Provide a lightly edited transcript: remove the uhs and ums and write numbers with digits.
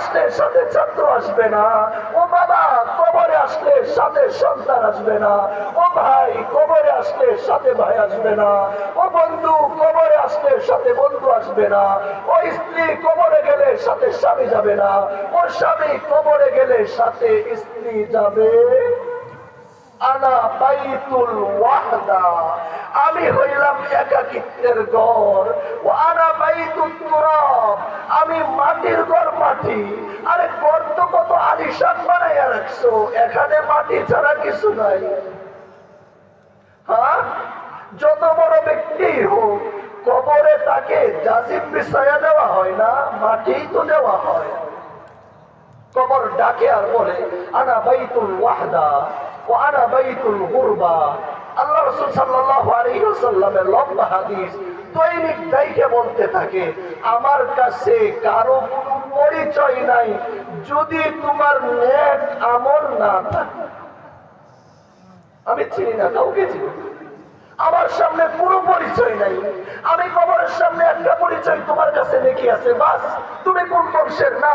আসলে সাথে ছাত্র আসবে না। ও বাবা, কবরে আসলে সাথে সন্তান আসবে না। ও ভাই, কবরে আসলে সাথে ভাই আসবে না। ও বন্ধু, কবরে আসলে সাথে বন্ধু আসবে না। ও স্ত্রী কবরে গেলে সাথে স্বামী যাবে না। ও স্বামী কবরে গেলে সাথে স্ত্রী যাবে। আনা বাইতুল ওয়াহদা, আমি হইলাম একাকিত্বের ঘর। ও আনা বাইতুত তুরাব, আমি মাটির ঘর। মাটি, আরে ঘর তো কত আলিশান বানাইয়া রাখছো, এখানে মাটি ছাড়া কিছু নাই। হ্যাঁ, যত বড় ব্যক্তি হোক, কবরে তাকে জাজিম বিছায়া দেওয়া হয় না, মাটি তো দেওয়া হয়। কবর ডাকে আর বলে আনা বাইতুল ওয়াহদা ও আনা বাইতুল গুরবা। আল্লাহ রাসূল সাল্লাল্লাহু আলাইহি ওয়াসাল্লামের লম্বা হাদিস দৈনিক দাইকে বলতে থাকে, আমার কাছে কারো কোনো পরিচয় নাই যদি তোমার নেক আমল না থাকে। আমি চিনি না কাউকে, চিনি না। আমার সামনে কোনো পরিচয় নাই, আমি কবরের সামনে একটা পরিচয়, তোমার কাছে নেকি আছে, বাস তুমি কোন বংশের না।